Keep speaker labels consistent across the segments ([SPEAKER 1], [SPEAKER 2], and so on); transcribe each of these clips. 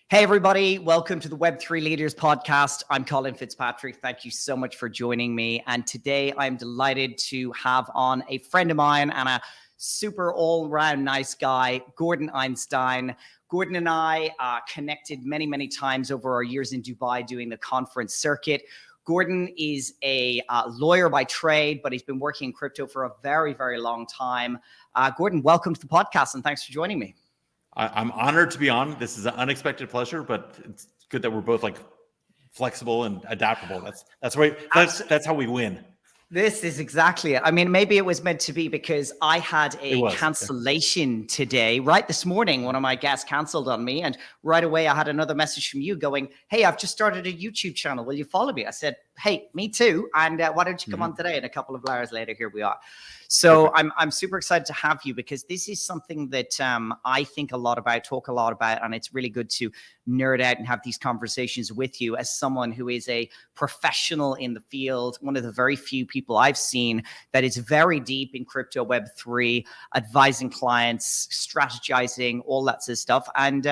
[SPEAKER 1] Hey, everybody. Welcome to the Web3 Leaders podcast. I'm Colin Fitzpatrick. Thank you so much for joining me. And today I'm delighted to have on a friend of mine and a super all-round nice guy, Gordon Einstein. Gordon and I connected many, many times over our years in Dubai doing the conference circuit. Gordon is a lawyer by trade, but he's been working in crypto for a very, very long time. Gordon, welcome to the podcast and thanks for joining me.
[SPEAKER 2] I'm honored to be on. This is an unexpected pleasure, but it's good that we're both like flexible and adaptable. That's how we win.
[SPEAKER 1] This is exactly it. I mean, maybe it was meant to be because I had a cancellation today. Right this morning, one of my guests canceled on me. And right away, I had another message from you going, hey, I've just started a YouTube channel. Will you follow me? I said, hey, me too. And why don't you come on today? And a couple of hours later, here we are. So I'm super excited to have you because this is something that I think a lot about, talk a lot about, and it's really good to nerd out and have these conversations with you as someone who is a professional in the field, one of the very few people I've seen that is very deep in crypto Web3, advising clients, strategizing, all that sort of stuff. And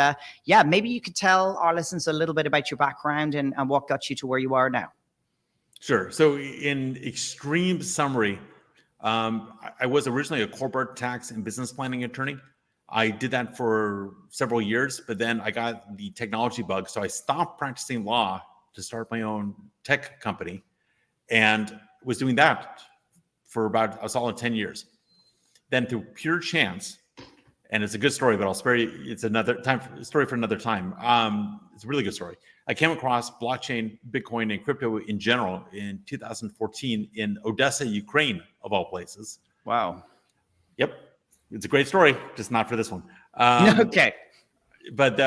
[SPEAKER 1] yeah, maybe you could tell our listeners a little bit about your background and what got you to where you are now.
[SPEAKER 2] Sure. So in extreme summary, I was originally a corporate tax and business planning attorney. I did that for several years, but then I got the technology bug. So I stopped practicing law to start my own tech company and was doing that for about a solid 10 years. Then through pure chance, and it's a good story, but I'll spare you. It's another time, story for another time. It's a really good story. I came across blockchain, Bitcoin, and crypto in general in 2014 in Odessa, Ukraine, of all places.
[SPEAKER 1] Wow.
[SPEAKER 2] Yep. It's a great story, just not for this one.
[SPEAKER 1] Okay.
[SPEAKER 2] But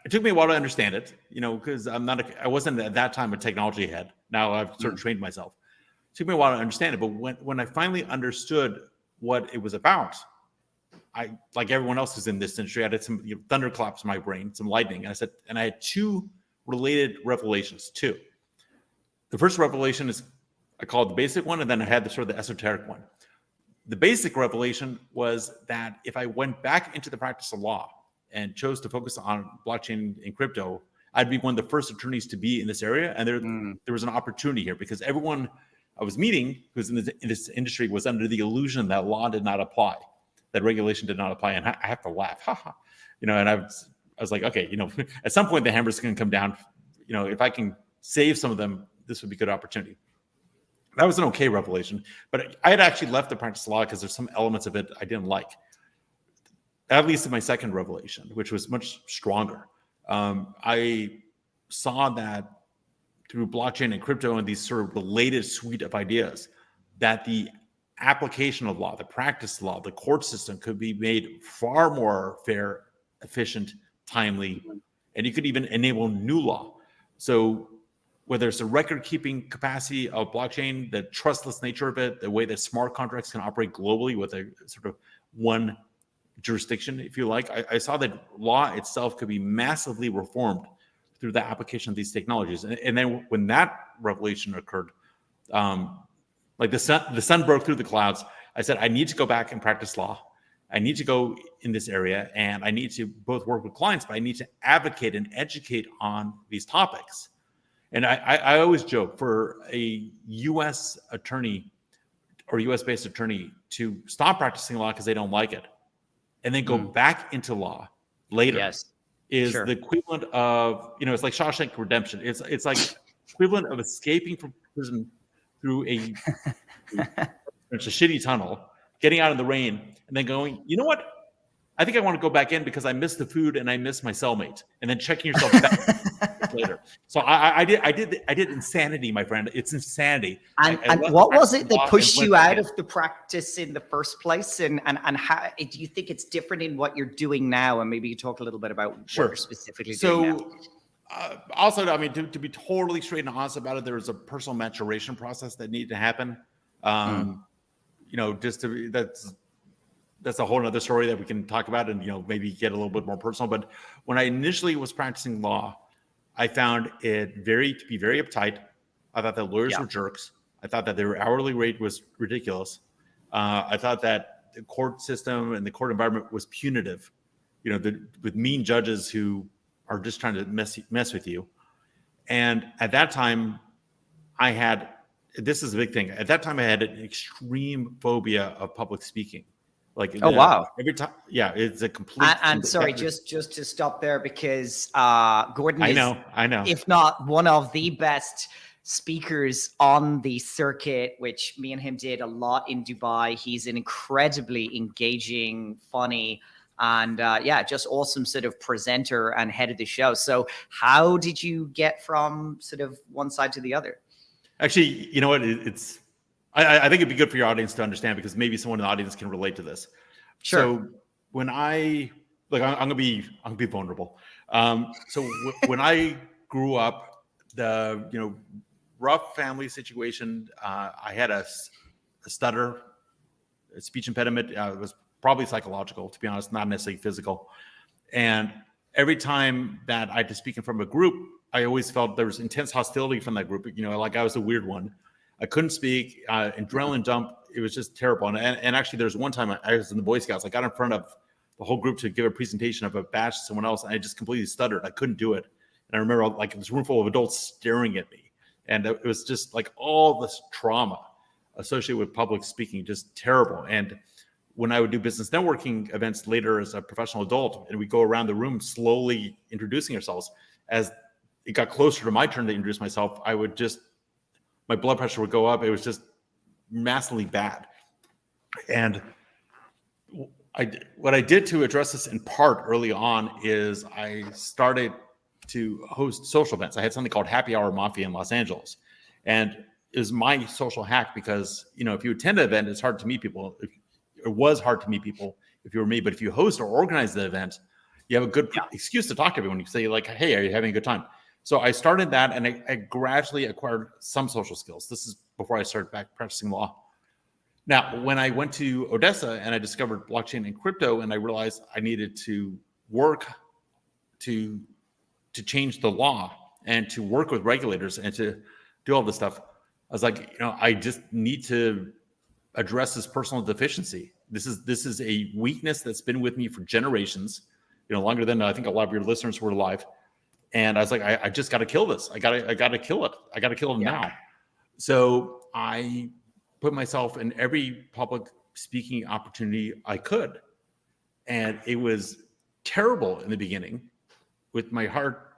[SPEAKER 2] it took me a while to understand it, because I wasn't at that time a technology head. Now I've sort of trained myself. It took me a while to understand it. But when I finally understood what it was about, I, like everyone else who's in this industry, I had some thunderclaps in my brain, some lightning. And I had two related revelations, two. The first revelation is, I call it the basic one, and then I had the sort of the esoteric one. The basic revelation was that if I went back into the practice of law and chose to focus on blockchain and crypto, I'd be one of the first attorneys to be in this area. And there was an opportunity here because everyone I was meeting who's in this industry was under the illusion that law did not apply, that regulation did not apply. And I have to laugh, and I was like, okay, at some point the hammer's going to come down. If I can save some of them, this would be a good opportunity. That was an okay revelation, but I had actually left the practice of law because there's some elements of it I didn't like. That leads to my second revelation, which was much stronger. I saw that through blockchain and crypto and these sort of related suite of ideas, that the application of law, the practice of law, the court system could be made far more fair, efficient, timely, and you could even enable new law. So whether it's the record-keeping capacity of blockchain, the trustless nature of it, the way that smart contracts can operate globally with a sort of one jurisdiction, if you like, I saw that law itself could be massively reformed through the application of these technologies. And then when that revelation occurred, like the sun broke through the clouds, I said, I need to go back and practice law. I need to go in this area, and I need to both work with clients, but I need to advocate and educate on these topics. And I always joke, for a U.S. attorney or U.S.-based attorney to stop practicing law because they don't like it, and then go back into law later is the equivalent of, it's like Shawshank Redemption. It's like equivalent of escaping from prison through it's a shitty tunnel, getting out in the rain, and then going, you know what? I think I want to go back in because I miss the food and I miss my cellmate, and then checking yourself back later. So I did insanity, my friend. It's insanity.
[SPEAKER 1] And what was it that pushed you out of the practice in the first place? And how do you think it's different in what you're doing now? And maybe you talk a little bit about what you're specifically doing now.
[SPEAKER 2] Also, I mean, to be totally straight and honest about it, there was a personal maturation process that needed to happen. That's a whole other story that we can talk about and, maybe get a little bit more personal. But when I initially was practicing law, I found it to be very uptight. I thought that lawyers were jerks. I thought that their hourly rate was ridiculous. I thought that the court system and the court environment was punitive. with mean judges who are just trying to mess with you. And at that time, this is a big thing. At that time, I had an extreme phobia of public speaking. Like,
[SPEAKER 1] oh, wow.
[SPEAKER 2] Every time, yeah, it's a complete.
[SPEAKER 1] And sorry, just to stop there, because Gordon
[SPEAKER 2] I
[SPEAKER 1] is,
[SPEAKER 2] know,
[SPEAKER 1] if not one of the best speakers on the circuit, which me and him did a lot in Dubai. He's an incredibly engaging, funny, and just awesome sort of presenter and head of the show. So how did you get from sort of one side to the other?
[SPEAKER 2] Actually, you know what? I think it'd be good for your audience to understand, because maybe someone in the audience can relate to this.
[SPEAKER 1] Sure.
[SPEAKER 2] So when I'm gonna be vulnerable. When I grew up, the rough family situation, I had a stutter, a speech impediment. It was probably psychological, to be honest, not necessarily physical. And every time that I had to speak in front of a group, I always felt there was intense hostility from that group. Like I was the weird one. I couldn't speak, adrenaline dump. It was just terrible. And actually, there's one time I was in the Boy Scouts. I got in front of the whole group to give a presentation of a badge to someone else, and I just completely stuttered. I couldn't do it. And I remember like this room full of adults staring at me. And it was just like all this trauma associated with public speaking, just terrible. And when I would do business networking events later as a professional adult, and we go around the room slowly introducing ourselves, as it got closer to my turn to introduce myself, my blood pressure would go up. It was just massively bad. And what I did to address this in part early on is I started to host social events. I had something called Happy Hour Mafia in Los Angeles. And it was my social hack because, if you attend an event, it's hard to meet people. It was hard to meet people if you were me. But if you host or organize the event, you have a good excuse to talk to everyone. You say like, hey, are you having a good time? So I started that, and I gradually acquired some social skills. This is before I started back practicing law. Now, when I went to Odessa and I discovered blockchain and crypto, and I realized I needed to work to change the law and to work with regulators and to do all this stuff, I was like, I just need to address this personal deficiency. This is a weakness that's been with me for generations, longer than I think a lot of your listeners were alive. And I was like, I just got to kill this. I got to kill it. I got to kill it now. So I put myself in every public speaking opportunity I could. And it was terrible in the beginning with my heart,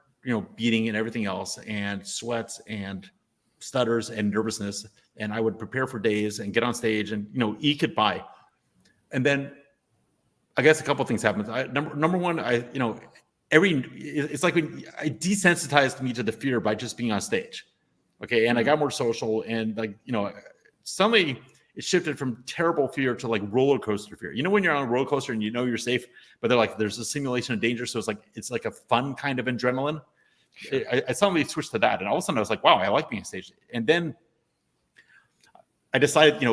[SPEAKER 2] beating and everything else, and sweats and stutters and nervousness. And I would prepare for days and get on stage and, eke it by. And then I guess a couple of things happened. Number one, it's like when I desensitized me to the fear by just being on stage. Okay. And I got more social, and suddenly it shifted from terrible fear to like roller coaster fear. When you're on a roller coaster and you're safe, but they're like, there's a simulation of danger. So it's like a fun kind of adrenaline. Sure. I suddenly switched to that. And all of a sudden I was like, wow, I like being on stage. And then I decided,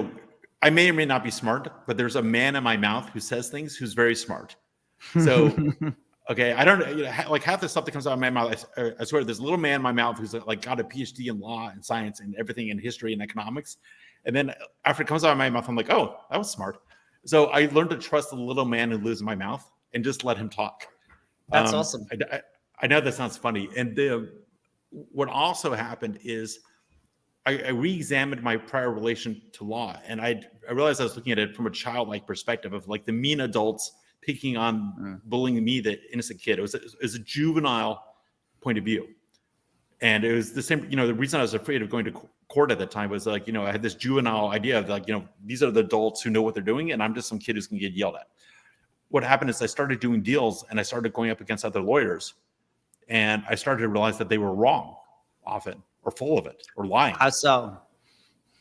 [SPEAKER 2] I may or may not be smart, but there's a man in my mouth who says things who's very smart. So, okay, I don't like half the stuff that comes out of my mouth. I swear, there's a little man in my mouth who's like got a PhD in law and science and everything in history and economics. And then after it comes out of my mouth, I'm like, oh, that was smart. So I learned to trust the little man who lives in my mouth and just let him talk.
[SPEAKER 1] That's awesome.
[SPEAKER 2] I know that sounds funny. And what also happened is I re-examined my prior relation to law. And I realized I was looking at it from a childlike perspective of like the mean adults picking on, bullying me, the innocent kid. It was a juvenile point of view. And it was the same, the reason I was afraid of going to court at that time was like, I had this juvenile idea of like, these are the adults who know what they're doing, and I'm just some kid who's gonna get yelled at. What happened is I started doing deals, and I started going up against other lawyers, and I started to realize that they were wrong often, or full of it, or lying.
[SPEAKER 1] How so?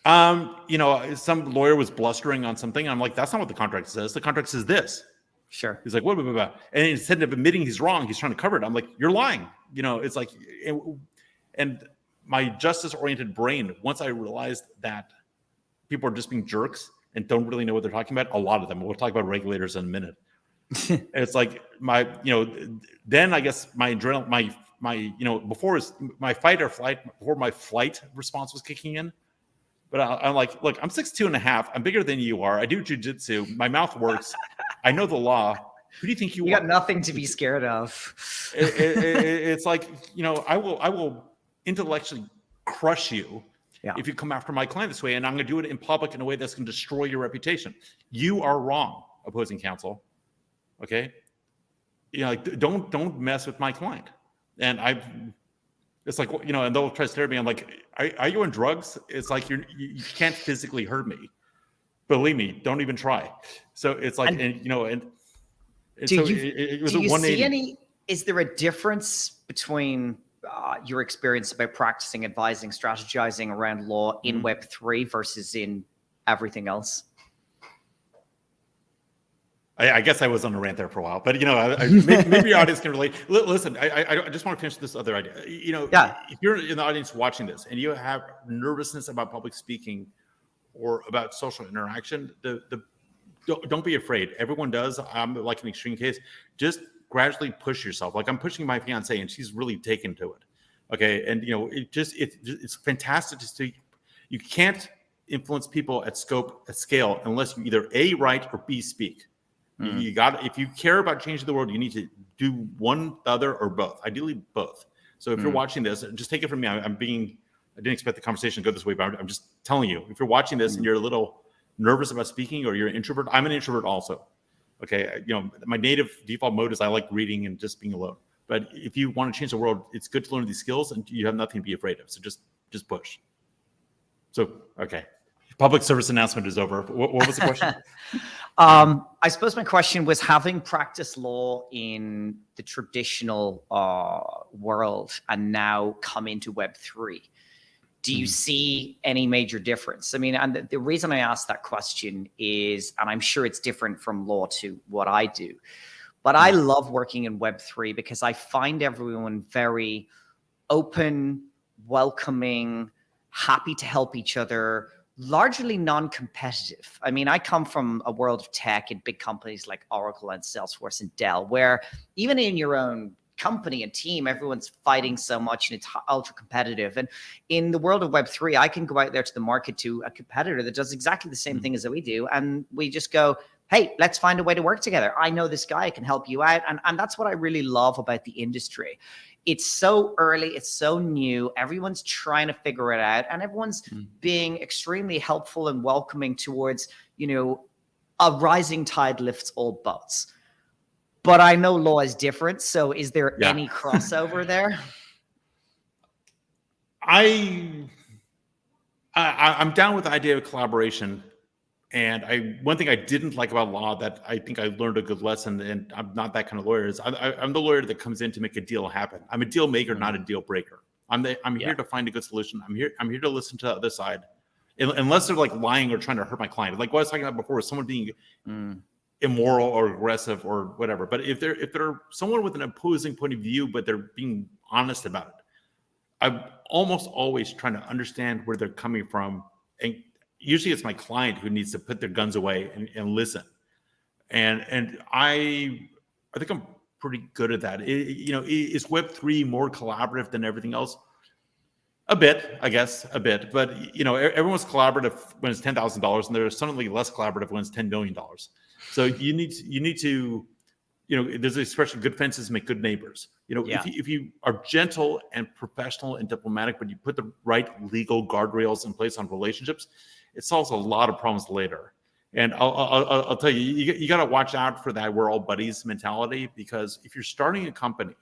[SPEAKER 2] Some lawyer was blustering on something, and I'm like, that's not what the contract says. The contract says this.
[SPEAKER 1] Sure.
[SPEAKER 2] He's like, what? And instead of admitting he's wrong, he's trying to cover it. I'm like, you're lying. It's like, and my justice-oriented brain, once I realized that people are just being jerks and don't really know what they're talking about, a lot of them. We'll talk about regulators in a minute. It's like then I guess my adrenaline, before my fight or flight, before my flight response was kicking in. But I'm like, look, I'm 6'2.5". I'm bigger than you are. I do jujitsu. My mouth works. I know the law. Who do you think you
[SPEAKER 1] You
[SPEAKER 2] are?
[SPEAKER 1] got nothing to be scared of.
[SPEAKER 2] It's like, I will intellectually crush you if you come after my client this way, and I'm going to do it in public in a way that's going to destroy your reputation. You are wrong, opposing counsel. Okay, like don't mess with my client. And it's like, and they'll try to stare at me. I'm like, are you on drugs? It's like you can't physically hurt me. Believe me, don't even try. So it's like,
[SPEAKER 1] do
[SPEAKER 2] so
[SPEAKER 1] you,
[SPEAKER 2] it was
[SPEAKER 1] do
[SPEAKER 2] a
[SPEAKER 1] you
[SPEAKER 2] 180.
[SPEAKER 1] see is there a difference between your experience about practicing, advising, strategizing around law in Web3 versus in everything else?
[SPEAKER 2] I guess I was on a rant there for a while, but maybe your audience can relate. Listen, I just want to finish this other idea. If you're in the audience watching this and you have nervousness about public speaking or about social interaction, don't be afraid. Everyone does. I'm like an extreme case. Just gradually push yourself. Like I'm pushing my fiance, and she's really taken to it. Okay, and it's fantastic to see. You can't influence people at scale unless you either A, write, or B, speak. You got, if you care about changing the world, you need to do one, the other, or both. Ideally, both. So if you're watching this, just take it from me. I didn't expect the conversation to go this way, but I'm just telling you. If you're watching this and you're a little nervous about speaking, or you're an introvert, I'm an introvert also. Okay, my native default mode is I like reading and just being alone. But if you want to change the world, it's good to learn these skills, and you have nothing to be afraid of. So just push. So okay. Public service announcement is over. What was the question?
[SPEAKER 1] I suppose my question was, having practiced law in the traditional world and now come into Web3, do you see any major difference? I mean, and the reason I asked that question is, and I'm sure it's different from law to what I do, but I love working in Web3 because I find everyone very open, welcoming, happy to help each other, largely non-competitive. I mean, I come from a world of tech and big companies like Oracle and Salesforce and Dell, where even in your own company and team, everyone's fighting so much and it's ultra competitive. And in the world of Web3, I can go out there to the market to a competitor that does exactly the same thing as we do. And we just go, hey, let's find a way to work together. I know this guy, I can help you out. And that's what I really love about the industry. It's so early, it's so new, everyone's trying to figure it out, and everyone's being extremely helpful and welcoming towards, a rising tide lifts all boats. But I know law is different, so is there any crossover there?
[SPEAKER 2] I'm down with the idea of collaboration. And one thing I didn't like about law that I think I learned a good lesson, and I'm not that kind of lawyer, is I'm the lawyer that comes in to make a deal happen. I'm a deal maker, not a deal breaker. I'm here to find a good solution. I'm here to listen to the other side, unless they're like lying or trying to hurt my client. Like what I was talking about before, someone being immoral or aggressive or whatever. But if they're someone with an opposing point of view, but they're being honest about it, I'm almost always trying to understand where they're coming from. And usually it's my client who needs to put their guns away and listen. And I think I'm pretty good at that. Is Web3 more collaborative than everything else? A bit, I guess, a bit. But, everyone's collaborative when it's $10,000, and they're suddenly less collaborative when it's $10 million. So you need to, there's an expression, good fences make good neighbors. If you are gentle and professional and diplomatic, but you put the right legal guardrails in place on relationships, it solves a lot of problems later. And I'll tell you, you got to watch out for that we're all buddies mentality, because if you're starting a company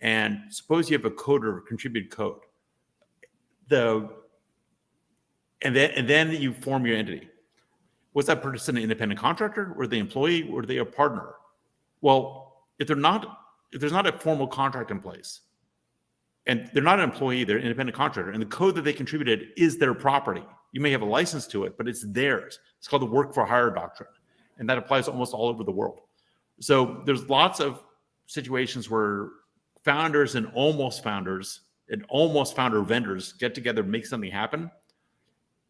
[SPEAKER 2] and suppose you have a coder contribute code, and then you form your entity. Was that person an independent contractor, or the employee, or they a partner? Well, if there's not a formal contract in place, and they're not an employee, they're an independent contractor, and the code that they contributed is their property. You may have a license to it, but it's theirs. It's called the work for hire doctrine, and that applies almost all over the world. So there's lots of situations where founders and almost founder vendors get together, make something happen,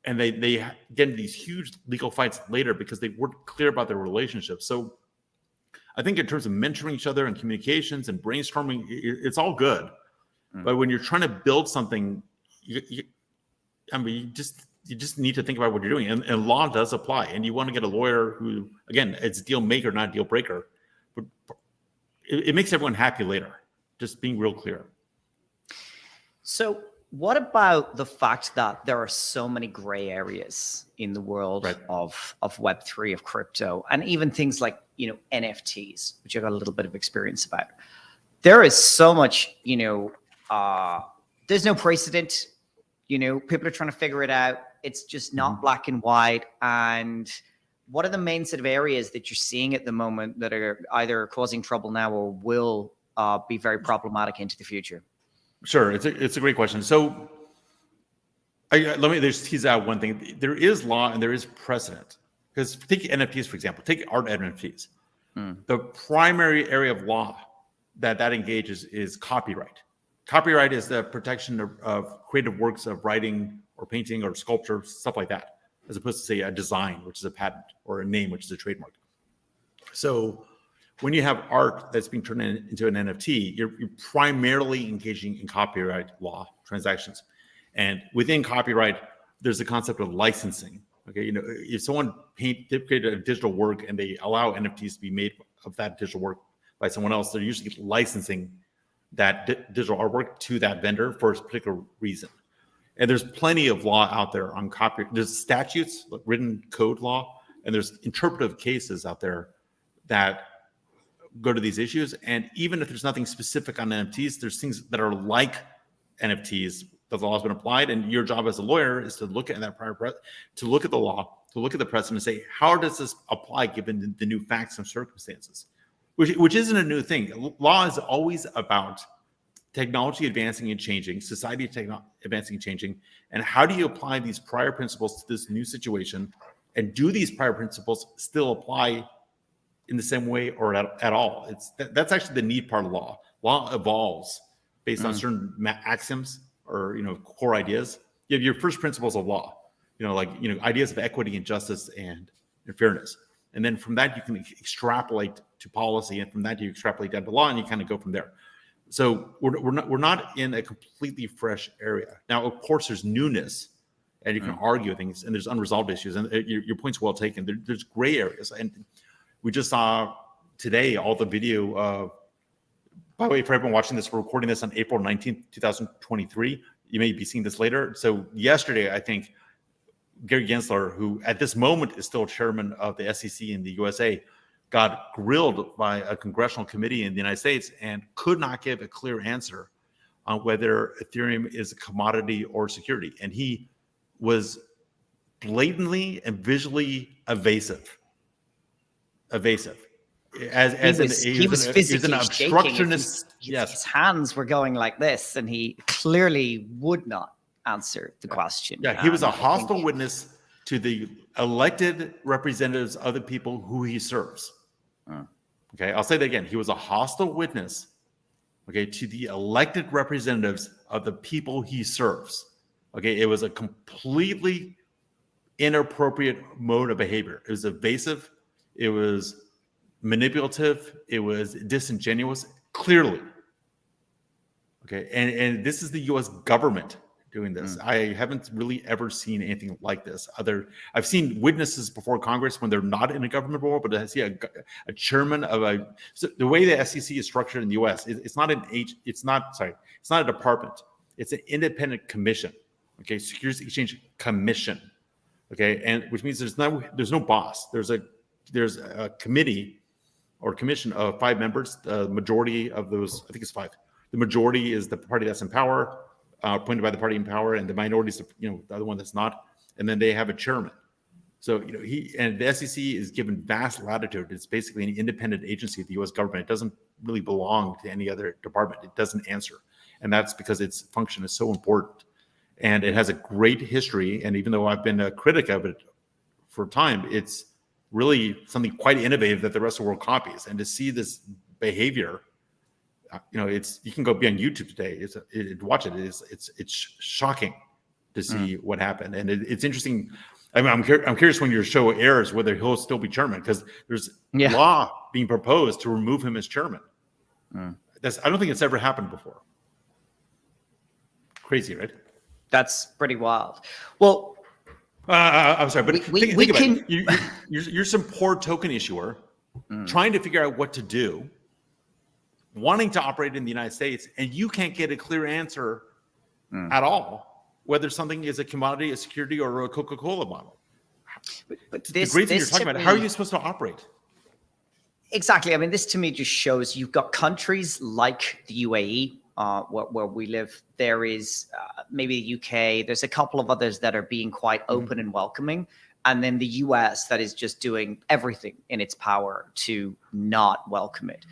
[SPEAKER 2] and they get into these huge legal fights later because they weren't clear about their relationship. So I think in terms of mentoring each other and communications and brainstorming, it's all good. But when you're trying to build something, you just need to think about what you're doing. And law does apply. And you want to get a lawyer who, again, it's deal maker, not deal breaker. but it makes everyone happy later. Just being real clear.
[SPEAKER 1] So what about the fact that there are so many gray areas in the world of Web3, of crypto, and even things like, NFTs, which I've got a little bit of experience about? There is so much, there's no precedent, people are trying to figure it out. It's just not black and white. And what are the main sort of areas that you're seeing at the moment that are either causing trouble now or will be very problematic into the future?
[SPEAKER 2] Sure, it's a great question. So let me just tease out one thing. There is law and there is precedent. Because take NFTs, for example, take art NFTs. The primary area of law that engages is copyright. Copyright is the protection of creative works of writing or painting or sculpture, stuff like that, as opposed to, say, a design, which is a patent, or a name, which is a trademark. So when you have art that's being turned into an NFT, you're primarily engaging in copyright law transactions. And within copyright, there's the concept of licensing. Okay, if someone created a digital work and they allow NFTs to be made of that digital work by someone else, they're usually licensing that digital artwork to that vendor for a particular reason. And there's plenty of law out there on copyright. There's statutes, like written code law, and there's interpretive cases out there that go to these issues. And even if there's nothing specific on NFTs, there's things that are like NFTs that the law has been applied. And your job as a lawyer is to look at that to look at the law, to look at the precedent and say, how does this apply given the new facts and circumstances? Which isn't a new thing. Law is always about technology advancing and changing, society advancing and changing, and how do you apply these prior principles to this new situation, and do these prior principles still apply in the same way or at all? That's actually the neat part of law. Law evolves based on certain axioms or core ideas. You have your first principles of law, ideas of equity and justice and fairness. And then from that, you can extrapolate to policy, and from that, you extrapolate down to law, and you kind of go from there. So we're not in a completely fresh area. Now, of course, there's newness, and you can argue things, and there's unresolved issues, and your point's well taken. There's gray areas, and we just saw today all the video of, by the way, for everyone watching this, we're recording this on April 19th, 2023. You may be seeing this later. So yesterday, I think, Gary Gensler, who at this moment is still chairman of the SEC in the USA, got grilled by a congressional committee in the United States and could not give a clear answer on whether Ethereum is a commodity or security. And he was blatantly and visually evasive. He was physically obstructionist.
[SPEAKER 1] His hands were going like this, and he clearly would not answer the question.
[SPEAKER 2] Yeah, he was a hostile witness to the elected representatives of the people who he serves. Okay, I'll say that again. He was a hostile witness, okay, to the elected representatives of the people he serves. Okay, it was a completely inappropriate mode of behavior. It was evasive. It was manipulative. It was disingenuous, clearly. Okay, and this is the U.S. government doing this. I haven't really ever seen anything like this. I've seen witnesses before Congress when they're not in a government role, but I see a chairman of so the way the SEC is structured in the U.S. It's not a department. It's an independent commission. Okay, Securities Exchange Commission. Okay, and which means there's no boss. There's a committee or commission of 5 members. The majority of those, I think it's 5. The majority is the party that's in power, appointed by the party in power, and the minority is the other one that's not. And then they have a chairman. So the SEC is given vast latitude. It's basically an independent agency of the U.S. government. It doesn't really belong to any other department. It doesn't answer, and that's because its function is so important. And it has a great history. And even though I've been a critic of it for a time, it's really something quite innovative that the rest of the world copies. And to see this behavior, you can go be on YouTube today. Watch it. It's shocking to see what happened, and it's interesting. I mean, I'm curious when your show airs whether he'll still be chairman, because there's law being proposed to remove him as chairman. I don't think it's ever happened before. Crazy, right?
[SPEAKER 1] That's pretty wild. Well,
[SPEAKER 2] I'm sorry, but think about it. You're some poor token issuer trying to figure out what to do, wanting to operate in the United States, and you can't get a clear answer at all, whether something is a commodity, a security, or a Coca-Cola bottle.
[SPEAKER 1] But
[SPEAKER 2] the great thing you're talking about, how are you supposed to operate?
[SPEAKER 1] Exactly. I mean, this to me just shows you've got countries like the UAE, where we live. There is maybe the UK. There's a couple of others that are being quite open and welcoming. And then the US that is just doing everything in its power to not welcome it.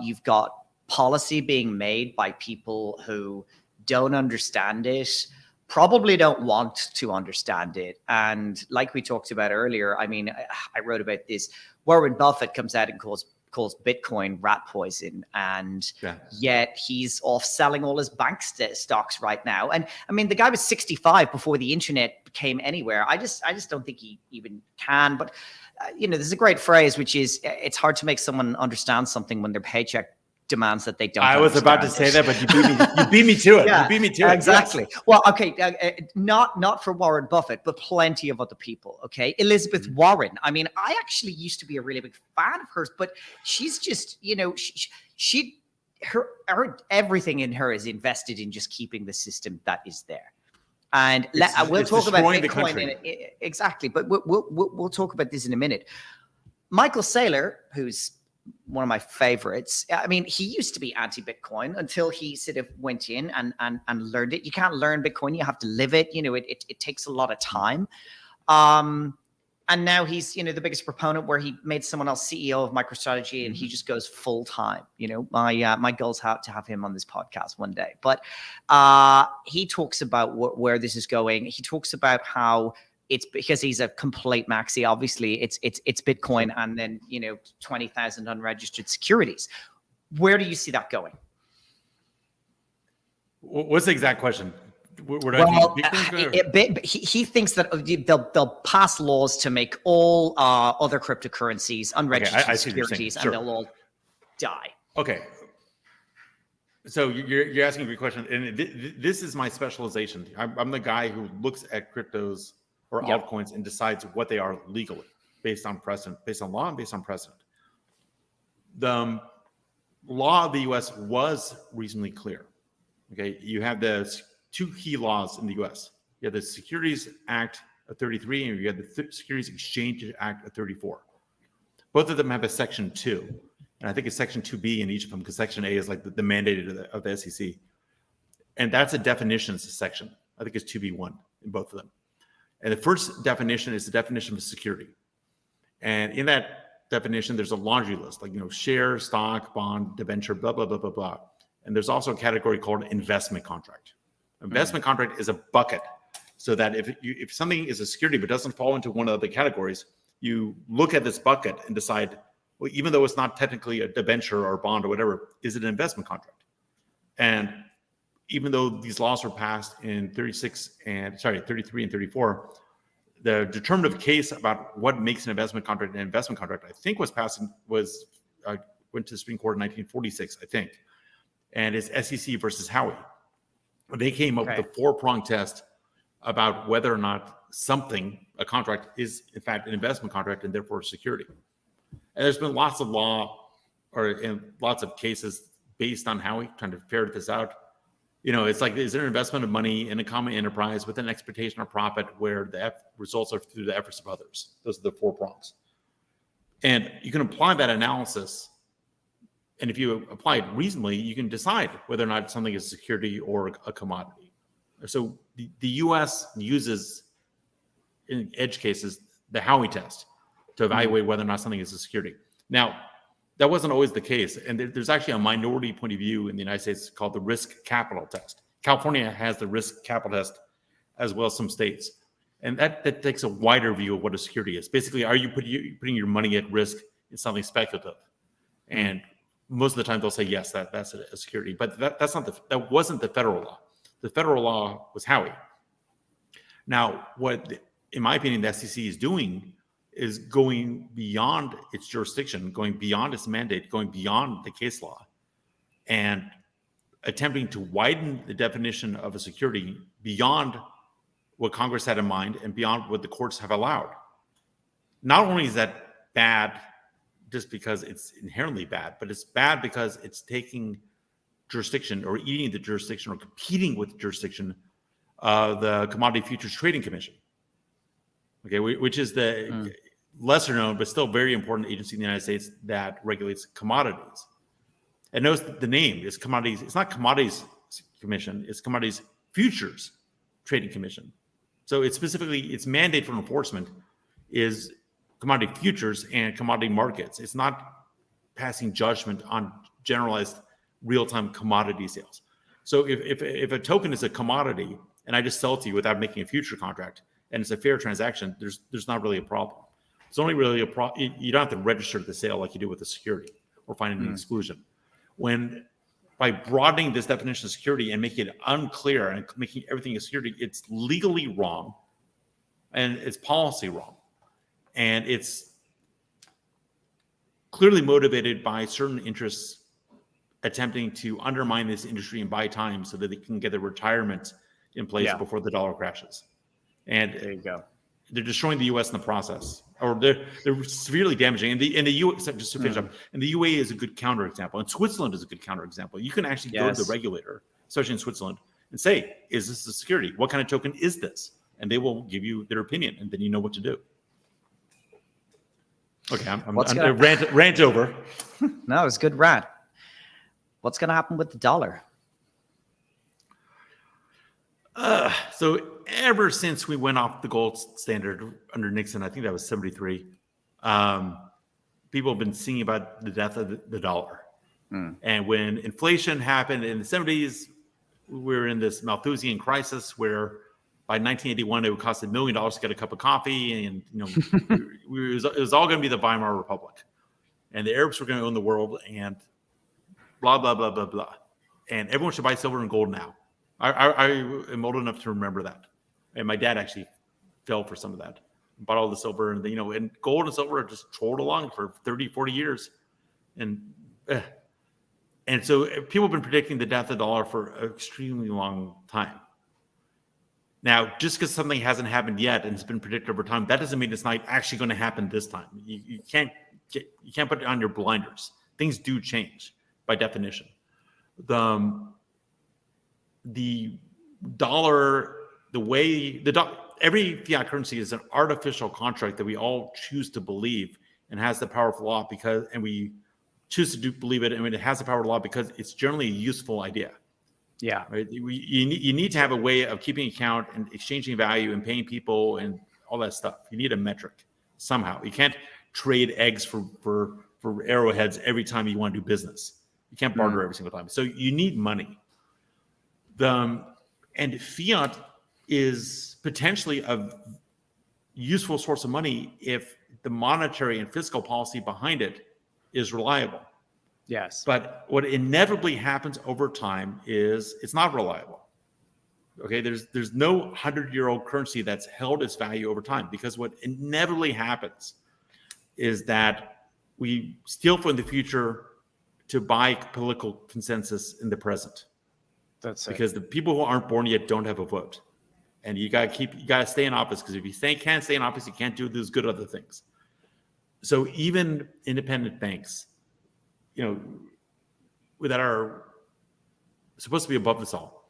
[SPEAKER 1] You've got policy being made by people who don't understand it, probably don't want to understand it. And like we talked about earlier, I mean, I wrote about this. Warren Buffett comes out and calls Bitcoin rat poison, and yet he's off selling all his bank stocks right now. And I mean, the guy was 65 before the internet became anywhere. I just don't think he even can. But there's a great phrase, which is, it's hard to make someone understand something when their paycheck demands that they don't.
[SPEAKER 2] I was about to say that, but you beat me to it.
[SPEAKER 1] Yeah,
[SPEAKER 2] you beat me to it.
[SPEAKER 1] Exactly. Yes. Well, okay, not for Warren Buffett, but plenty of other people. Okay, Elizabeth Warren. I mean, I actually used to be a really big fan of hers, but she's just, her everything in her is invested in just keeping the system that is there. And we'll talk about Bitcoin exactly, but we'll talk about this in a minute. Michael Saylor, who's one of my favorites. I mean, he used to be anti-Bitcoin until he sort of went in and learned it. You can't learn Bitcoin. You have to live it. It takes a lot of time. And now he's, the biggest proponent, where he made someone else CEO of MicroStrategy, and he just goes full time. My goal is to have him on this podcast one day. But he talks about where this is going. He talks about how it's because he's a complete maxi. Obviously, it's Bitcoin and then 20,000 unregistered securities. Where do you see that going?
[SPEAKER 2] What's the exact question?
[SPEAKER 1] He thinks that they'll pass laws to make all other cryptocurrencies unregistered securities, and they'll all die.
[SPEAKER 2] Okay. So you're asking a good question, and this is my specialization. I'm the guy who looks at cryptos or altcoins and decides what they are legally, based on precedent, based on law, and based on precedent. The law of the U.S. was reasonably clear. Okay, you have the two key laws in the U.S. You have the Securities Act of 33, and you have the Securities Exchange Act of 34. Both of them have a Section 2, and I think it's Section 2B in each of them, because Section A is like the mandate of the SEC. And that's a definitions section. I think it's 2B1 in both of them. And the first definition is the definition of security. And in that definition, there's a laundry list, like, share, stock, bond, debenture, blah, blah, blah, blah, blah. And there's also a category called investment contract. Investment contract is a bucket, so that if something is a security but doesn't fall into one of the categories, you look at this bucket and decide, well, even though it's not technically a debenture or a bond or whatever, is it an investment contract? And even though these laws were passed in 33 and 34, the determinative case about what makes an investment contract an investment contract, I think, went to the Supreme Court in 1946, I think. And it's SEC versus Howey. They came up with a 4-prong test about whether or not a contract is in fact an investment contract and therefore a security. And there's been lots of law and lots of cases based on Howey trying to ferret this out. It's like, is there an investment of money in a common enterprise with an expectation of profit where the results are through the efforts of others? Those are the 4 prongs. And you can apply that analysis. And if you apply it reasonably, you can decide whether or not something is a security or a commodity. So the U.S. uses, in edge cases, the Howey test to evaluate whether or not something is a security. Now, that wasn't always the case. And there's actually a minority point of view in the United States called the risk capital test. California has the risk capital test, as well as some states. And that takes a wider view of what a security is. Basically, are you putting your money at risk in something speculative? And most of the time they'll say, yes, that's a security. But that wasn't the federal law. The federal law was Howey. Now, what, in my opinion, the SEC is doing is going beyond its jurisdiction, going beyond its mandate, going beyond the case law, and attempting to widen the definition of a security beyond what Congress had in mind and beyond what the courts have allowed. Not only is that bad just because it's inherently bad, but it's bad because it's taking jurisdiction or eating the jurisdiction or competing with the jurisdiction of the Commodity Futures Trading Commission, okay, which is the lesser known but still very important agency in the United States that regulates commodities. And notice the name is commodities. It's not Commodities Commission. It's Commodities Futures Trading Commission. So it's specifically its mandate for enforcement is commodity futures and commodity markets. It's not passing judgment on generalized real-time commodity sales. So if a token is a commodity and I just sell it to you without making a future contract and it's a fair transaction, there's not really a problem. It's only really a problem. You don't have to register the sale like you do with a security or finding an exclusion. When by broadening this definition of security and making it unclear and making everything a security, it's legally wrong and it's policy wrong. And it's clearly motivated by certain interests attempting to undermine this industry and buy time so that they can get their retirement in place before the dollar crashes. And
[SPEAKER 1] there you go.
[SPEAKER 2] They're destroying the U.S. in the process, or they're severely damaging. And the U.S. just to finish up, and the UAE is a good counterexample, and Switzerland is a good counterexample. You can actually go to the regulator, especially in Switzerland, and say, "Is this a security? What kind of token is this?" And they will give you their opinion, and then you know what to do. Okay, I'm rant over.
[SPEAKER 1] No, it's good rant. What's going to happen with the dollar?
[SPEAKER 2] So ever since we went off the gold standard under Nixon, I think that was 73, people have been singing about the death of the dollar. And when inflation happened in the 70s, we were in this Malthusian crisis where by 1981, it would cost $1 million to get a cup of coffee. And, it was all going to be the Weimar Republic. And the Arabs were going to own the world and blah, blah, blah, blah, blah. And everyone should buy silver and gold now. I am old enough to remember that. And my dad actually fell for some of that. Bought all the silver and, and gold and silver just trolled along for 30, 40 years. And so people have been predicting the death of the dollar for an extremely long time. Now, just because something hasn't happened yet and it's been predicted over time, that doesn't mean it's not actually going to happen this time. You can't put it on your blinders. Things do change by definition. The dollar, every fiat currency is an artificial contract that we all choose to believe and has the power of law and we choose to believe it. I mean, it has the power of law because it's generally a useful idea.
[SPEAKER 1] Yeah.
[SPEAKER 2] Right. You need to have a way of keeping account and exchanging value and paying people and all that stuff. You need a metric somehow. You can't trade eggs for arrowheads every time you want to do business. You can't barter every single time. So you need money. And fiat is potentially a useful source of money if the monetary and fiscal policy behind it is reliable.
[SPEAKER 1] Yes.
[SPEAKER 2] But what inevitably happens over time is it's not reliable. Okay, there's no 100-year-old currency that's held its value over time, because what inevitably happens is that we steal from the future to buy political consensus in the present.
[SPEAKER 1] That's
[SPEAKER 2] because the people who aren't born yet don't have a vote, and you gotta stay in office, because if you can't stay in office, you can't do those good other things. So even independent banks, that are supposed to be above this all,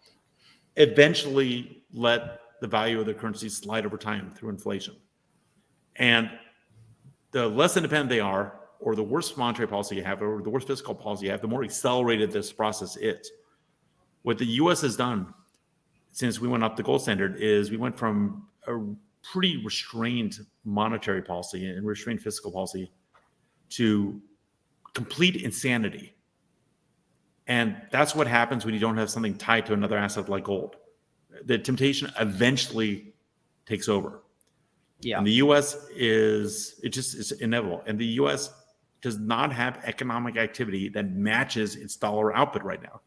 [SPEAKER 2] eventually let the value of their currency slide over time through inflation. And the less independent they are, or the worse monetary policy you have, or the worse fiscal policy you have, the more accelerated this process is. What the U.S. has done since we went up the gold standard is we went from a pretty restrained monetary policy and restrained fiscal policy to complete insanity. And that's what happens when you don't have something tied to another asset like gold. The temptation eventually takes over. Yeah. And the U.S. it's inevitable. And the U.S. does not have economic activity that matches its dollar output right now.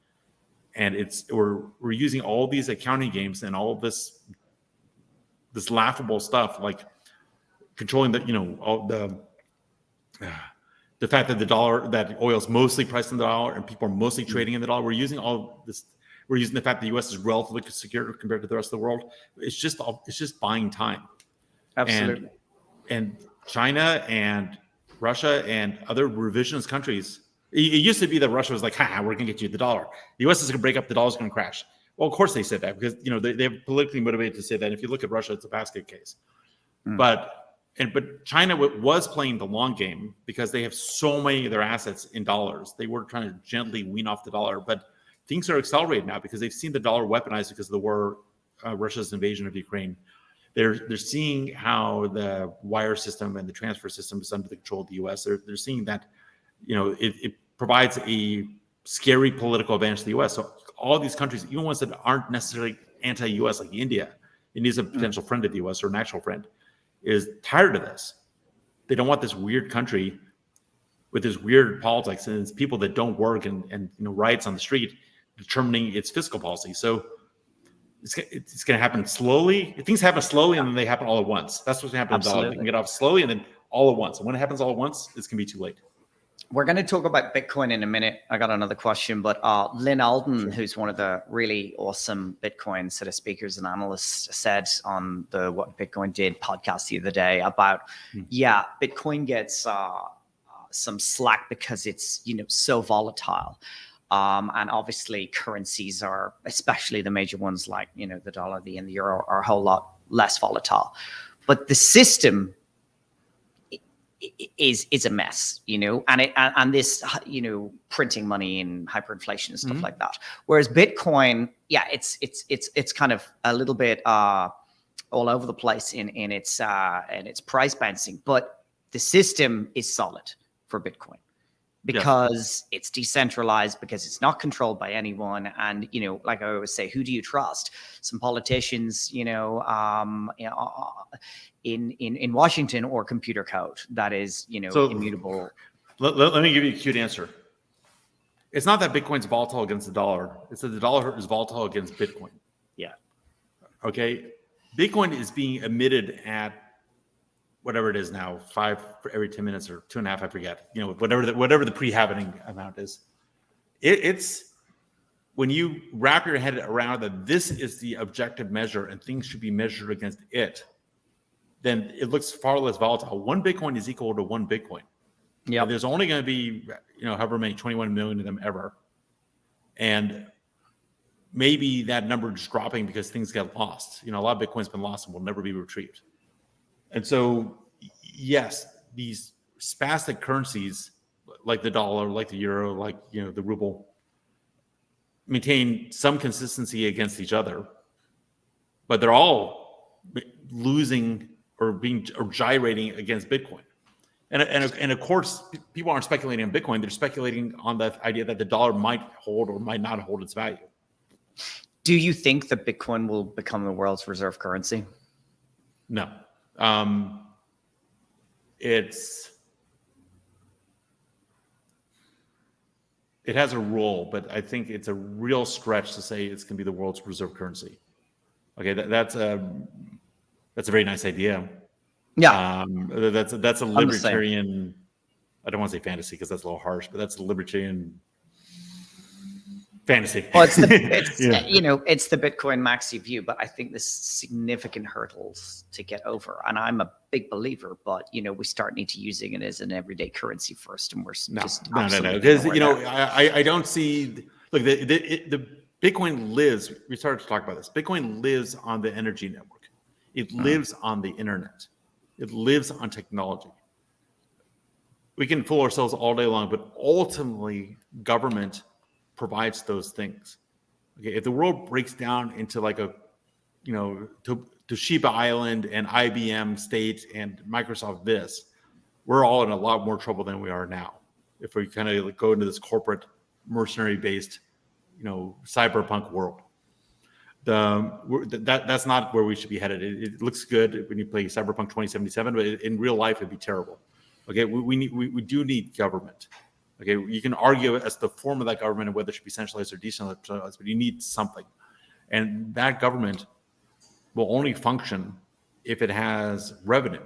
[SPEAKER 2] And we're using all these accounting games and all of this laughable stuff, like controlling the fact that that oil is mostly priced in the dollar and people are mostly trading in the dollar. We're using all this. We're using the fact that the U.S. is relatively secure compared to the rest of the world. It's just buying time.
[SPEAKER 1] Absolutely.
[SPEAKER 2] And China and Russia and other revisionist countries, it used to be that Russia was like, we're going to get you the dollar. The U.S. is going to break up, the dollar's going to crash. Well, of course they said that because, they're politically motivated to say that. If you look at Russia, it's a basket case. But China was playing the long game because they have so many of their assets in dollars. They were trying to gently wean off the dollar, but things are accelerated now because they've seen the dollar weaponized because of the war, Russia's invasion of Ukraine. They're seeing how the wire system and the transfer system is under the control of the U.S. They're seeing that, it provides a scary political advantage to the U.S. So all these countries, even ones that aren't necessarily anti-U.S. like India is a potential friend of the U.S. or an actual friend, is tired of this. They don't want this weird country with this weird politics and it's people that don't work and riots on the street determining its fiscal policy. So it's going to happen slowly. Things happen slowly and then they happen all at once. That's what's going to happen in dollar. They can get off slowly and then all at once. And when it happens all at once, it's going to be too late.
[SPEAKER 1] We're going to talk about Bitcoin in a minute. I got another question, but Lynn Alden, who's one of the really awesome Bitcoin sort of speakers and analysts, said on the What Bitcoin Did podcast the other day about, Bitcoin gets some slack because it's, so volatile. And obviously currencies are, especially the major ones like, the dollar, the yen, the euro, are a whole lot less volatile. But the system is a mess, and this, printing money and hyperinflation and stuff like that. Whereas Bitcoin, it's kind of a little bit all over the place in its price bouncing, but the system is solid for Bitcoin because it's decentralized, because it's not controlled by anyone. And, like I always say, who do you trust? Some politicians, in Washington, or computer code that is, immutable.
[SPEAKER 2] Let me give you a cute answer. It's not that Bitcoin's volatile against the dollar. It's that the dollar is volatile against Bitcoin.
[SPEAKER 1] Yeah.
[SPEAKER 2] Okay. Bitcoin is being emitted at whatever it is now, 5 for every 10 minutes or 2.5, I forget, whatever the pre-happening amount is. It's when you wrap your head around that this is the objective measure and things should be measured against it, then it looks far less volatile. 1 Bitcoin is equal to 1 Bitcoin. Yeah. There's only going to be, however many, 21 million of them ever. And maybe that number is dropping because things get lost. A lot of Bitcoin's been lost and will never be retrieved. And so, yes, these spastic currencies like the dollar, like the euro, like, the ruble, maintain some consistency against each other, but they're all losing or gyrating against Bitcoin. And of course, people aren't speculating on Bitcoin. They're speculating on the idea that the dollar might hold or might not hold its value.
[SPEAKER 1] Do you think that Bitcoin will become the world's reserve currency?
[SPEAKER 2] No. It has a role, but I think it's a real stretch to say it's going to be the world's reserve currency. Okay, that's a very nice idea.
[SPEAKER 1] Yeah,
[SPEAKER 2] that's a libertarian. I don't want to say fantasy because that's a little harsh, but that's a libertarian fantasy.
[SPEAKER 1] Well, it's the Bitcoin maxi view, but I think there's significant hurdles to get over. And I'm a big believer, but we start need to using it as an everyday currency first, and we're just
[SPEAKER 2] no. Because I don't see. Look, the Bitcoin lives. We started to talk about this. Bitcoin lives on the energy network. It lives on the internet. It lives on technology. We can fool ourselves all day long, but ultimately, government provides those things. Okay, if the world breaks down into like a, Toshiba Island and IBM State and Microsoft this, we're all in a lot more trouble than we are now. If we kind of go into this corporate mercenary-based, cyberpunk world, that's not where we should be headed. It looks good when you play Cyberpunk 2077, but in real life it'd be terrible. Okay, we do need government. Okay, you can argue as the form of that government and whether it should be centralized or decentralized, but you need something. And that government will only function if it has revenue.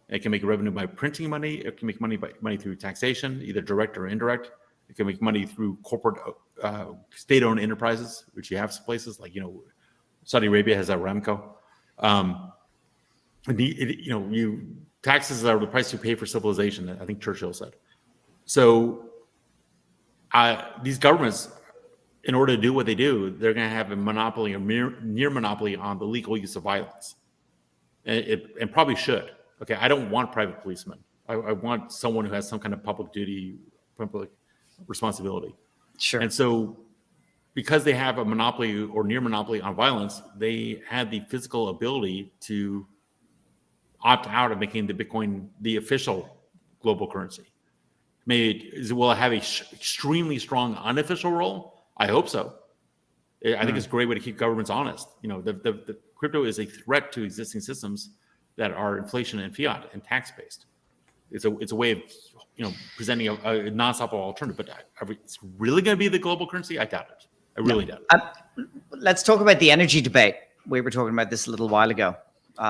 [SPEAKER 2] It can make revenue by printing money. It can make money through taxation, either direct or indirect. It can make money through corporate state-owned enterprises, which you have some places like, Saudi Arabia has Aramco. taxes are the price you pay for civilization, I think Churchill said. So these governments, in order to do what they do, they're going to have a monopoly or near monopoly on the legal use of violence. And probably should. Okay, I don't want private policemen. I want someone who has some kind of public duty, public responsibility.
[SPEAKER 1] Sure.
[SPEAKER 2] And so because they have a monopoly or near monopoly on violence, they had the physical ability to opt out of making the Bitcoin the official global currency. Maybe will it have a extremely strong unofficial role? I hope so. I think it's a great way to keep governments honest. You know, the crypto is a threat to existing systems that are inflation and fiat and tax based. It's a way of, you know, presenting a non-stoppable alternative. But it's really going to be the global currency? I doubt it. I really doubt it.
[SPEAKER 1] Let's talk about the energy debate. We were talking about this a little while ago.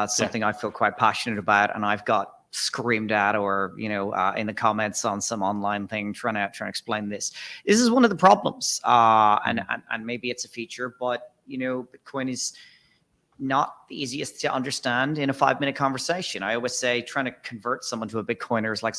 [SPEAKER 1] Something I feel quite passionate about, and I've got screamed at, or in the comments on some online thing trying to explain this. This is one of the problems, and maybe it's a feature, but Bitcoin is not the easiest to understand in a 5-minute conversation. I always say trying to convert someone to a Bitcoiner is like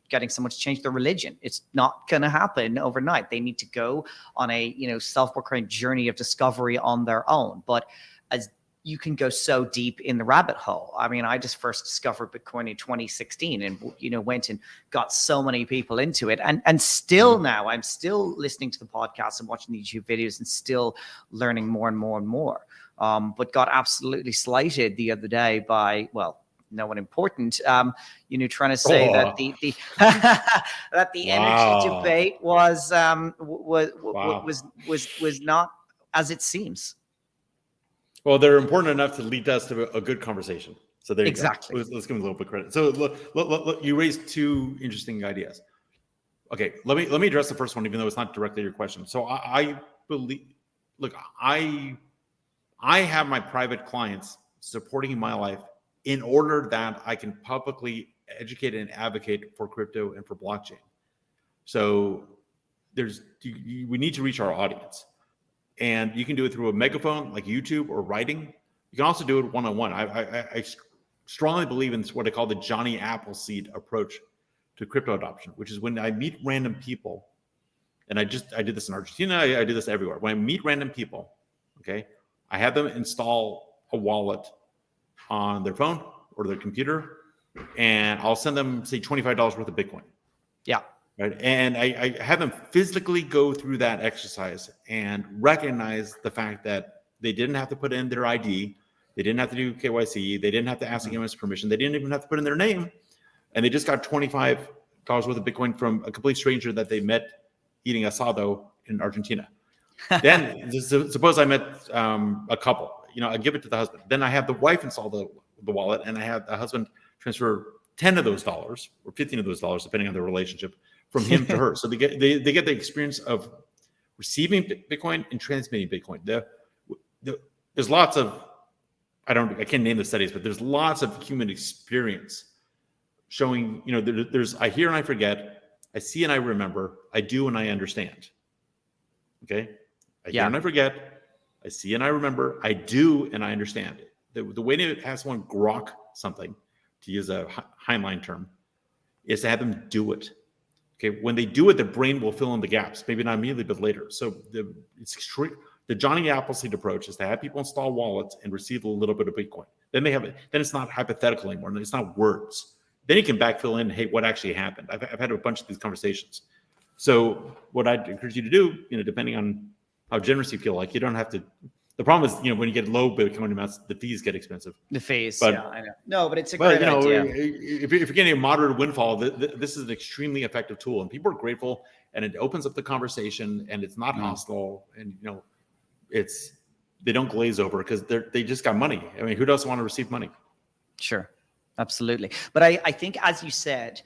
[SPEAKER 1] getting someone to change their religion. It's not going to happen overnight. They need to go on a self-proclaimed journey of discovery on their own. But as you can go so deep in the rabbit hole. I mean, I just first discovered Bitcoin in 2016 and, went and got so many people into it. And still now, I'm still listening to the podcast and watching the YouTube videos and still learning more and more and more. But got absolutely slighted the other day by, well, no one important, trying to say that the that the energy debate was not as it seems.
[SPEAKER 2] Well, they're important enough to lead us to a good conversation. So there you
[SPEAKER 1] exactly.
[SPEAKER 2] go. Let's give them a little bit of credit. So look, you raised two interesting ideas. Okay, let me address the first one, even though it's not directly your question. So I believe, look, I have my private clients supporting my life in order that I can publicly educate and advocate for crypto and for blockchain. So we need to reach our audience. And you can do it through a megaphone like YouTube or writing. You can also do it one-on-one. I strongly believe in what I call the Johnny Appleseed approach to crypto adoption, which is when I meet random people, and I did this in Argentina, I do this everywhere. When I meet random people, okay, I have them install a wallet on their phone or their computer, and I'll send them, say, $25 worth of Bitcoin.
[SPEAKER 1] Yeah.
[SPEAKER 2] Right. And I have them physically go through that exercise and recognize the fact that they didn't have to put in their ID. They didn't have to do KYC. They didn't have to ask EMS permission. They didn't even have to put in their name. And they just got $25 worth of Bitcoin from a complete stranger that they met eating asado in Argentina. Then suppose I met a couple, I give it to the husband. Then I have the wife install the wallet, and I have the husband transfer 10 of those dollars or 15 of those dollars, depending on their relationship, from him to her. So they get the experience of receiving Bitcoin and transmitting Bitcoin. There's lots of, I can't name the studies, but there's lots of human experience showing, there's I hear and I forget, I see and I remember, I do and I understand. Okay? I hear and I forget, I see and I remember, I do and I understand. The way to have someone grok something, to use a Heinlein term, is to have them do it. Okay, when they do it, the brain will fill in the gaps. Maybe not immediately, but later. So the Johnny Appleseed approach is to have people install wallets and receive a little bit of Bitcoin. Then then it's not hypothetical anymore. It's not words. Then you can backfill in, hey, what actually happened? I've had a bunch of these conversations. So what I'd encourage you to do, depending on how generous you feel like, you don't have to. The problem is, when you get low Bitcoin amounts, the fees get expensive.
[SPEAKER 1] The fees, yeah, I know. No, but it's a great idea.
[SPEAKER 2] If you're getting a moderate windfall, this is an extremely effective tool, and people are grateful, and it opens up the conversation, and it's not hostile, and they don't glaze over because they just got money. I mean, who doesn't want to receive money?
[SPEAKER 1] Sure, absolutely. But I think, as you said,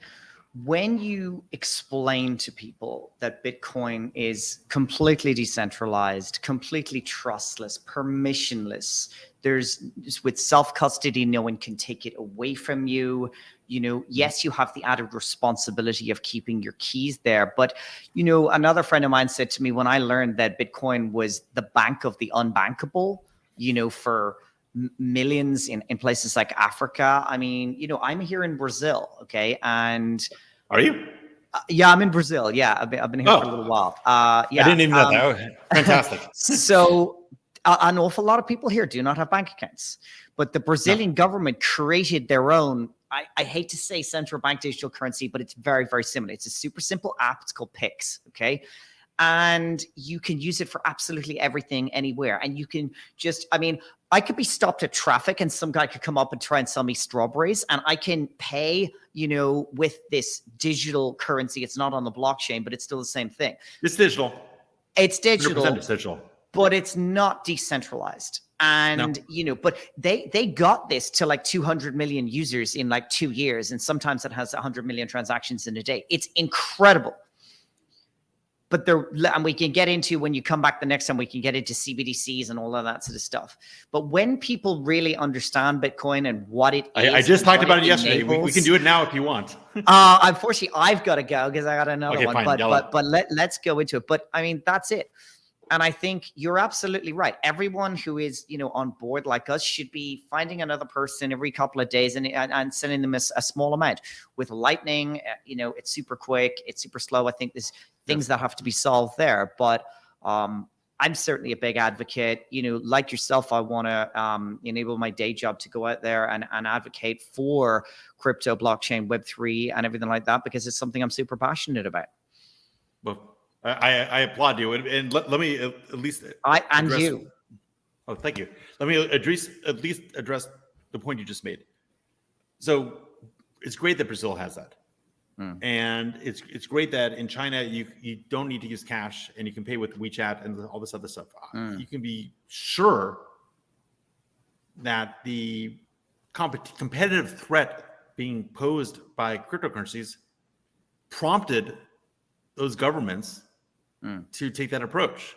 [SPEAKER 1] when you explain to people that Bitcoin is completely decentralized, completely trustless, permissionless, with self-custody, no one can take it away from you. Yes, you have the added responsibility of keeping your keys there. But, another friend of mine said to me when I learned that Bitcoin was the bank of the unbankable, for millions in places like Africa. I mean, I'm here in Brazil, okay? And
[SPEAKER 2] are you?
[SPEAKER 1] Yeah, I'm in Brazil. Yeah, I've been here for a little while. Yeah,
[SPEAKER 2] I didn't even know that. Fantastic.
[SPEAKER 1] So an awful lot of people here do not have bank accounts, but the Brazilian government created their own, I hate to say central bank digital currency, but it's very, very similar. It's a super simple app. It's called Pix, okay? And you can use it for absolutely everything anywhere. And you can just, I could be stopped at traffic and some guy could come up and try and sell me strawberries, and I can pay, with this digital currency. It's not on the blockchain, but it's still the same thing.
[SPEAKER 2] It's digital.
[SPEAKER 1] It's digital.
[SPEAKER 2] 100% digital.
[SPEAKER 1] But it's not decentralized. And, but they got this to like 200 million users in like 2 years. And sometimes it has 100 million transactions in a day. It's incredible. But and we can get into, when you come back the next time, we can get into CBDCs and all of that sort of stuff. But when people really understand Bitcoin and what it is,
[SPEAKER 2] I just talked about it yesterday. We can do it now if you want.
[SPEAKER 1] Unfortunately, I've got to go because I got another one.
[SPEAKER 2] Fine,
[SPEAKER 1] but let's go into it. But that's it. And I think you're absolutely right. Everyone who is, on board like us should be finding another person every couple of days and sending them a small amount. With Lightning, it's super quick, it's super slow. I think there's things that have to be solved there. But I'm certainly a big advocate. Like yourself, I want to enable my day job to go out there and advocate for crypto, blockchain, Web3, and everything like that, because it's something I'm super passionate about.
[SPEAKER 2] Well, I applaud you, and let me at least
[SPEAKER 1] and you.
[SPEAKER 2] Oh, thank you. Let me at least address the point you just made. So it's great that Brazil has that, and it's great that in China you don't need to use cash and you can pay with WeChat and all this other stuff. You can be sure that the competitive threat being posed by cryptocurrencies prompted those governments to take that approach,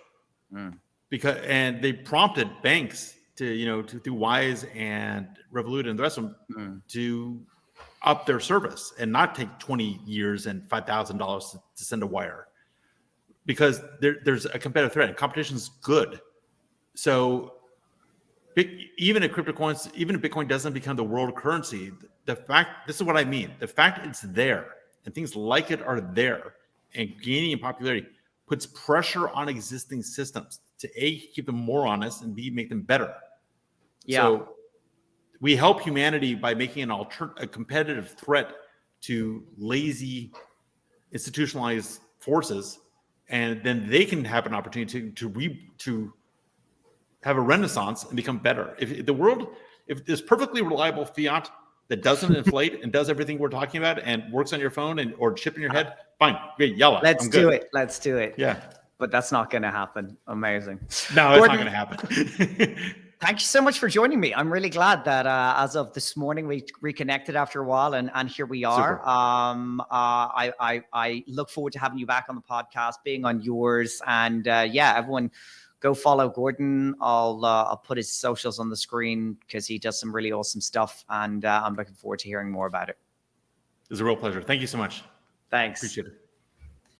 [SPEAKER 2] and they prompted banks to through Wise and Revolut and the rest of them to up their service and not take 20 years and $5,000 to send a wire, because there's a competitive threat and competition's good. So even if Bitcoin doesn't become the world currency, this is what I mean. The fact it's there and things like it are there and gaining in popularity puts pressure on existing systems to A, keep them more honest, and B, make them better. Yeah. So we help humanity by making a competitive threat to lazy, institutionalized forces, and then they can have an opportunity to have a renaissance and become better. If there's perfectly reliable fiat that doesn't inflate and does everything we're talking about and works on your phone or chip in your head, fine, great, yalla.
[SPEAKER 1] Let's do it. Let's do it.
[SPEAKER 2] Yeah.
[SPEAKER 1] But that's not going to happen. Amazing.
[SPEAKER 2] No, it's not going to happen.
[SPEAKER 1] Thank you so much for joining me. I'm really glad that as of this morning, we reconnected after a while and here we are. I look forward to having you back on the podcast, being on yours. And everyone go follow Gordon. I'll put his socials on the screen because he does some really awesome stuff. And I'm looking forward to hearing more about it.
[SPEAKER 2] It was a real pleasure. Thank you so much.
[SPEAKER 1] Thanks.
[SPEAKER 2] Appreciate it.